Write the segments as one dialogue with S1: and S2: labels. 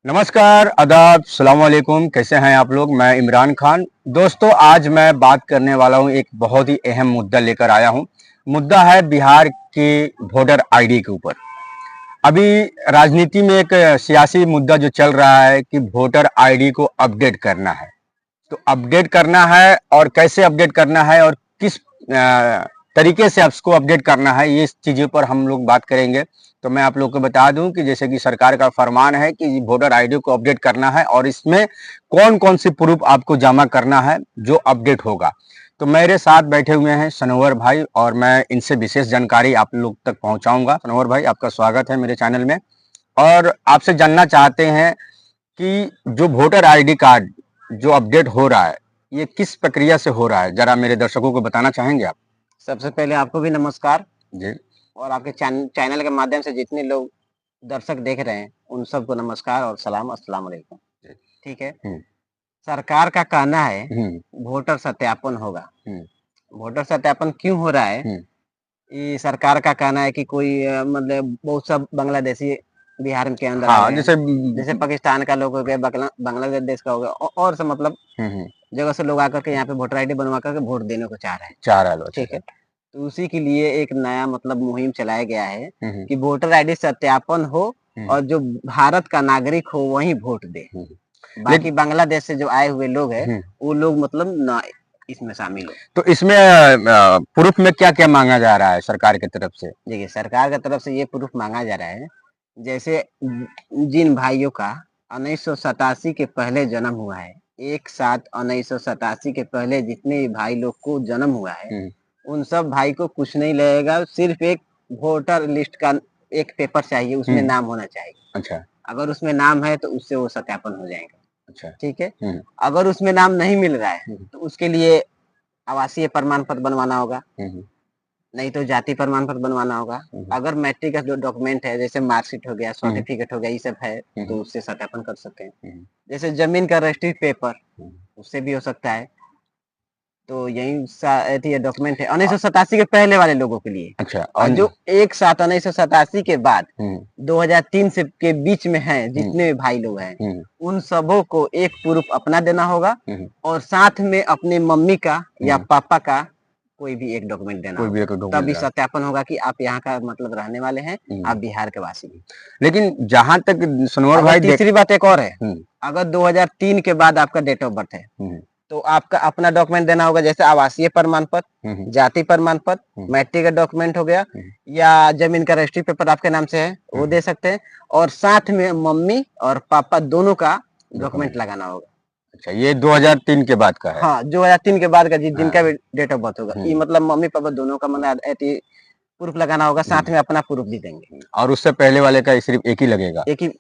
S1: नमस्कार, आदाब, सलाम वालेकुम। कैसे हैं आप लोग? मैं इमरान खान। दोस्तों, आज मैं बात करने वाला हूं, एक बहुत ही अहम मुद्दा लेकर आया हूं। मुद्दा है बिहार के वोटर आईडी के ऊपर। अभी राजनीति में एक सियासी मुद्दा जो चल रहा है कि वोटर आईडी को अपडेट करना है। तो अपडेट करना है और कैसे अपडेट करना है और किस तरीके से उसको अपडेट करना है, ये चीज़ों पर हम लोग बात करेंगे। तो मैं आप लोग को बता दूं कि जैसे कि सरकार का फरमान है कि वोटर आईडी को अपडेट करना है और इसमें कौन कौन सी प्रूफ आपको जमा करना है जो अपडेट होगा। तो मेरे साथ बैठे हुए हैं सनोवर भाई और मैं इनसे विशेष जानकारी आप लोग तक पहुंचाऊंगा। सनोवर भाई, आपका स्वागत है मेरे चैनल में। और आपसे जानना चाहते हैं कि जो वोटर आईडी कार्ड जो अपडेट हो रहा है, ये किस प्रक्रिया से हो रहा है? जरा मेरे दर्शकों को बताना चाहेंगे आप?
S2: सबसे पहले आपको भी नमस्कार
S1: जी।
S2: और आपके चैनल के माध्यम से जितने लोग दर्शक देख रहे हैं उन सबको नमस्कार और सलाम अस्सलाम वालेकुम।
S1: जी।
S2: ठीक है। सरकार का कहना है वोटर सत्यापन होगा।
S1: हम्म।
S2: वोटर सत्यापन क्यों हो रहा है? ये सरकार का कहना है कि कोई मतलब बहुत सब बांग्लादेशी बिहार के अंदर आ
S1: हाँ,
S2: गए
S1: जैसे
S2: हैं। जैसे पाकिस्तान का लोग हो गए, बांग्लादेश का हो गया और सब मतलब जगह से लोग आकर के यहाँ पे वोटर आईडी बनवा करके वोट देने को चाह रहे हैं। ठीक है। तो उसी के लिए एक नया मतलब मुहिम चलाया गया है कि वोटर आईडी सत्यापन हो और जो भारत का नागरिक हो वही वोट दे। बाकी बांग्लादेश से जो आए हुए लोग हैं वो लोग मतलब ना इसमें शामिल हो।
S1: तो इसमें प्रूफ में क्या क्या मांगा जा रहा है सरकार की तरफ से?
S2: देखिए, सरकार की तरफ से ये प्रूफ मांगा जा रहा है, जैसे जिन भाइयों का 1987 के पहले जन्म हुआ है, 1/7/1987 के पहले जितने भी भाई लोग को जन्म हुआ है, उन सब भाई को कुछ नहीं लगेगा, सिर्फ एक वोटर लिस्ट का एक पेपर चाहिए, उसमें नाम होना चाहिए।
S1: अच्छा।
S2: अगर उसमें नाम है तो उससे वो सत्यापन हो जाएगा।
S1: अच्छा।
S2: ठीक है। अगर उसमें नाम नहीं मिल रहा है तो उसके लिए आवासीय प्रमाण पत्र बनवाना होगा, नहीं तो जाति प्रमाण पत्र बनवाना होगा। अगर मैट्रिक का जो डॉक्यूमेंट है, जैसे मार्कशीट हो गया, सर्टिफिकेट हो गया, ये सब है तो उससे सत्यापन कर सकते हैं। जैसे जमीन का रजिस्ट्री पेपर, उससे भी हो सकता है। तो यही डॉक्यूमेंट है 1987 के पहले वाले लोगों के लिए।
S1: अच्छा।
S2: और जो 1/7/1987 के बाद 2003 से के बीच में है जितने भी भाई लोग हैं, उन सबों को एक प्रूफ अपना देना होगा और साथ में अपने मम्मी का या पापा का कोई भी एक डॉक्यूमेंट देना होगा। तभी सत्यापन होगा कि आप यहाँ का मतलब रहने वाले हैं, आप बिहार के वासी हैं।
S1: लेकिन जहां तक सनोवर भाई,
S2: तीसरी बात एक और है, अगर 2003 के बाद आपका डेट ऑफ बर्थ है तो आपका अपना डॉक्यूमेंट देना होगा, जैसे आवासीय प्रमाण पत्र, जाति प्रमाण पत्र, मैट्रिक का डॉक्यूमेंट हो गया या जमीन का रजिस्ट्री पेपर आपके नाम से है वो दे सकते हैं, और साथ में मम्मी और पापा दोनों का डॉक्यूमेंट लगाना होगा।
S1: अच्छा, ये 2003 के बाद का है?
S2: हाँ, 2003 के बाद का जिनका भी डेट ऑफ बर्थ होगा, ये मतलब मम्मी पापा दोनों का मतलब प्रूफ लगाना होगा, साथ में अपना प्रूफ भी देंगे।
S1: और उससे पहले वाले का सिर्फ एक ही लगेगा?
S2: एक ही।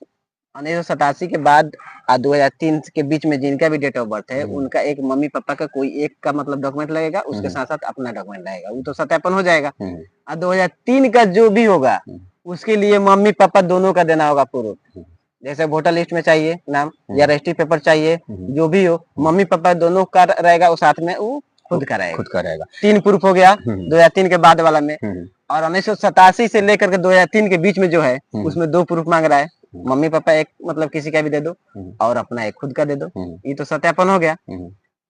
S2: 1987 के बाद 2003 के बीच में जिनका भी डेट ऑफ बर्थ है उनका एक मम्मी पापा का कोई एक का मतलब डॉक्यूमेंट लगेगा, उसके साथ साथ अपना डॉक्यूमेंट लगेगा, वो तो सत्यापन हो जाएगा। और 2003 का जो भी होगा उसके लिए मम्मी पापा दोनों का देना होगा प्रूफ। जैसे वोटर लिस्ट में चाहिए नाम या रजिस्ट्री पेपर चाहिए, जो भी हो मम्मी पापा दोनों का रहेगा, वो साथ में वो खुद का रहेगा। 3 प्रूफ हो गया 2003 के बाद वाला में। और 1987 से लेकर के 2003 के बीच में जो है उसमें 2 प्रूफ मांग रहा है। मम्मी पापा एक मतलब किसी का भी दे दो और अपना एक खुद का दे दो, ये तो सत्यापन हो गया।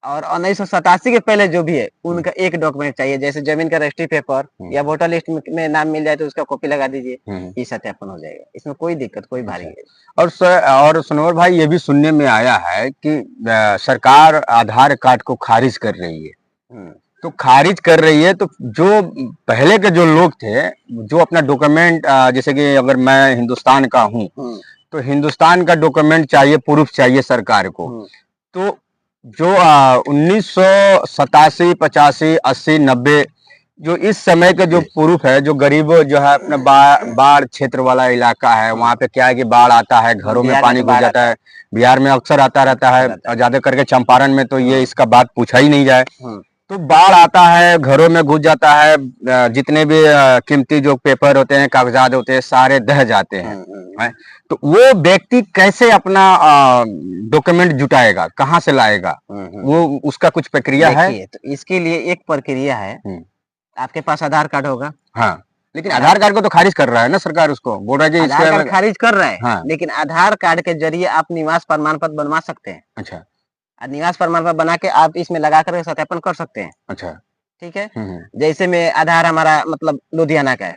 S2: और 1987 के पहले जो भी है उनका एक डॉक्यूमेंट चाहिए, जैसे जमीन का रजिस्ट्री पेपर या वोटर लिस्ट में नाम मिल जाए तो उसका कॉपी लगा दीजिए, ये सत्यापन हो जाएगा। इसमें कोई दिक्कत, कोई भारी नहीं।
S1: और सनोवर भाई, ये भी सुनने में आया है कि सरकार आधार कार्ड को खारिज कर रही है। तो खारिज कर रही है तो जो पहले के जो लोग थे जो अपना डॉक्यूमेंट, जैसे कि अगर मैं हिंदुस्तान का हूँ तो हिंदुस्तान का डॉक्यूमेंट चाहिए, प्रूफ चाहिए सरकार को। तो जो 1987, 85, 80, 90 जो इस समय का जो प्रूफ है, जो गरीबों जो है अपना बाढ़ क्षेत्र वाला इलाका है, वहाँ पे क्या है कि बाढ़ आता है, घरों में पानी घुस जाता है। बिहार में अक्सर आता रहता है और ज्यादा करके चंपारण में तो ये इसका बात पूछा ही नहीं जाए। तो बाढ़ आता है, घरों में घुस जाता है, जितने भी कीमती जो पेपर होते हैं, कागजात होते हैं, सारे दह जाते हैं। तो वो व्यक्ति कैसे अपना डॉक्यूमेंट जुटाएगा, कहाँ से लाएगा? वो उसका कुछ प्रक्रिया है?
S2: तो इसके लिए एक प्रक्रिया है। आपके पास आधार कार्ड होगा?
S1: हाँ। लेकिन आधार कार्ड को तो खारिज कर रहा है ना सरकार, उसको बोल रहा है कि
S2: आधार कार्ड खारिज कर रहा है,
S1: हाँ।
S2: लेकिन आधार कार्ड के जरिए आप निवास प्रमाण पत्र बनवा सकते हैं।
S1: अच्छा।
S2: निवास प्रमाण पत्र बना के आप इसमें लगा कर सत्यापन कर सकते हैं।
S1: अच्छा।
S2: ठीक है। जैसे में आधार हमारा मतलब लुधियाना का है,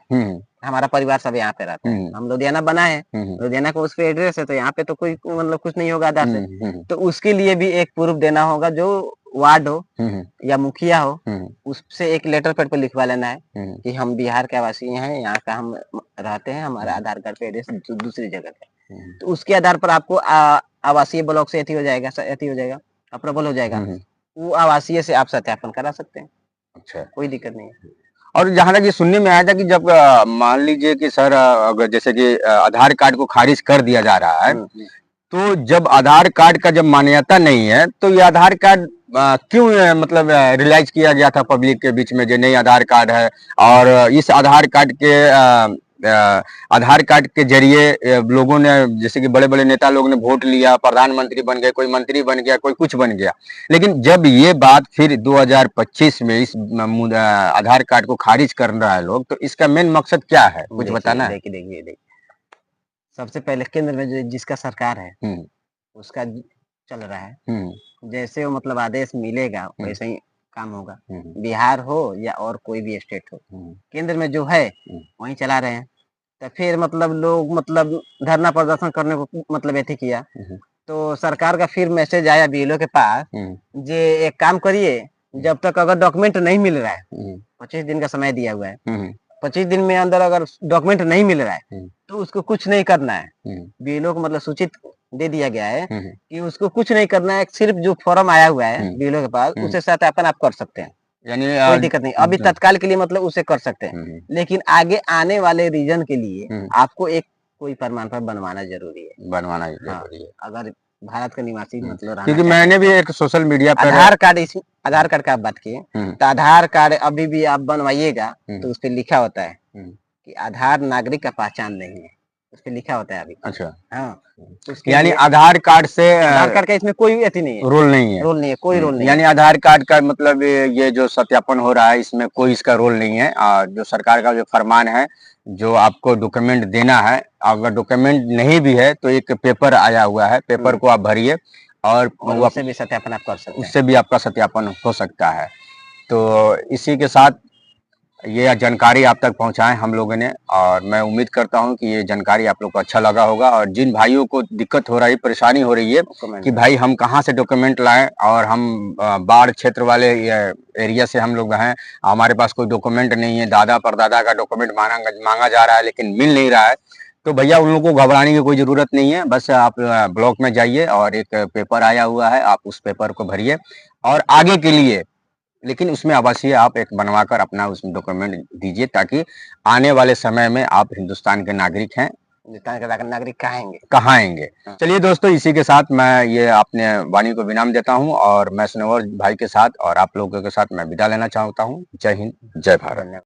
S2: हमारा परिवार सब यहाँ पे रहता है, हम लुधियाना बना है, लुधियाना का उस पे एड्रेस है, तो यहाँ पे तो कोई मतलब कुछ नहीं होगा आधार से, तो उसके लिए भी एक प्रूफ देना होगा, जो वार्ड हो या मुखिया हो, उससे एक लेटर पैड पे लिखवा लेना है कि हम बिहार के आवासीय हैं, यहाँ का हम रहते हैं, हमारा आधार कार्ड पे एड्रेस दूसरी जगह पे, तो उसके आधार पर आपको आवासीय ब्लॉक से हो जाएगा, अप्रूवल हो जाएगा, वो आवासीय से आप सत्यापन करा सकते हैं।
S1: अच्छा,
S2: कोई दिक्कत नहीं है।
S1: और जहां तक ये सुनने में आया था कि जब मान लीजिए कि सर अगर जैसे कि आधार कार्ड को खारिज कर दिया जा रहा है, तो जब आधार कार्ड का जब मान्यता नहीं है, तो ये आधार कार्ड क्यों मतलब रिलाइज किया गया था पब्लिक के बीच में जो नई आधार कार्ड है, और इस आधार कार्ड के जरिए लोगों ने, जैसे कि बड़े बड़े नेता लोग ने वोट लिया, प्रधानमंत्री बन गए, कोई मंत्री बन गया, कोई कुछ बन गया, लेकिन जब ये बात फिर 2025 में इस आधार कार्ड को खारिज कर रहा है लोग, तो इसका मेन मकसद क्या है, कुछ बताना है?
S2: देखिए, सबसे पहले केंद्र में जो जिसका सरकार है उसका चल रहा है, जैसे वो मतलब आदेश मिलेगा वैसे ही काम होगा, बिहार हो या और कोई भी स्टेट हो, केंद्र में जो है वही चला रहे हैं। तो फिर मतलब लोग मतलब धरना प्रदर्शन करने को मतलब ऐसे किया, तो सरकार का फिर मैसेज आया बीएलओ के पास, जे एक काम करिए, जब तक अगर डॉक्यूमेंट नहीं मिल रहा है, 25 दिन का समय दिया हुआ है, 25 दिन में अंदर अगर डॉक्यूमेंट नहीं मिल रहा है तो उसको कुछ नहीं करना है। बीएलओ को मतलब सूचित दे दिया गया है कि उसको कुछ नहीं करना है, सिर्फ जो फॉर्म आया हुआ है बीएलओ के पास उसे सत्यापन आप कर सकते हैं, यानी कोई दिक्कत नहीं, अभी तत्काल के लिए मतलब उसे कर सकते हैं, लेकिन आगे आने वाले रीजन के लिए आपको एक कोई प्रमाण पत्र बनवाना जरूरी है, बनवाना जरूरी है, अगर भारत का निवासी मतलब, क्योंकि मैंने भी एक सोशल मीडिया पर आधार कार्ड का आप बात किए, तो आधार कार्ड अभी भी आप बनवाइएगा तो उस पर लिखा होता है कि आधार नागरिक का पहचान नहीं है, उस पर लिखा होता है अभी। अच्छा, हाँ, यानी आधार कार्ड का इसमें कोई अति नहीं है, रोल नहीं है, कोई रोल नहीं, यानी आधार कार्ड का मतलब ये जो सत्यापन हो रहा है इसमें कोई इसका रोल नहीं है। जो सरकार का जो फरमान है, जो आपको डॉक्यूमेंट देना है, अगर डॉक्यूमेंट नहीं भी है तो एक पेपर आया हुआ है, पेपर को आप भरिए और उससे भी सत्यापन आप कर सकते हैं, उससे भी आपका सत्यापन हो सकता है। तो इसी के साथ ये जानकारी आप तक पहुंचाएं हम लोगों ने, और मैं उम्मीद करता हूं कि ये जानकारी आप लोग को अच्छा लगा होगा, और जिन भाइयों को दिक्कत हो रही, परेशानी हो रही है कि भाई हम कहां से डॉक्यूमेंट लाएं, और हम बाढ़ क्षेत्र वाले एरिया से हम लोग हैं, हमारे पास कोई डॉक्यूमेंट नहीं है, दादा परदादा का डॉक्यूमेंट मांगा जा रहा है लेकिन मिल नहीं रहा है, तो भैया उन लोगों को घबराने की कोई जरूरत नहीं है। बस आप ब्लॉक में जाइए और एक पेपर आया हुआ है, आप उस पेपर को भरिए, और आगे के लिए लेकिन उसमें आवासीय आप एक बनवाकर अपना उसमें डॉक्यूमेंट दीजिए, ताकि आने वाले समय में आप हिंदुस्तान के नागरिक हैं, हिंदुस्तान के नागरिक कहाँ आएंगे। चलिए दोस्तों, इसी के साथ मैं ये अपने वाणी को विराम देता हूं, और मैं स्नोवर भाई के साथ और आप लोगों के साथ मैं विदा लेना चाहता हूं। जय हिंद, जय भारत।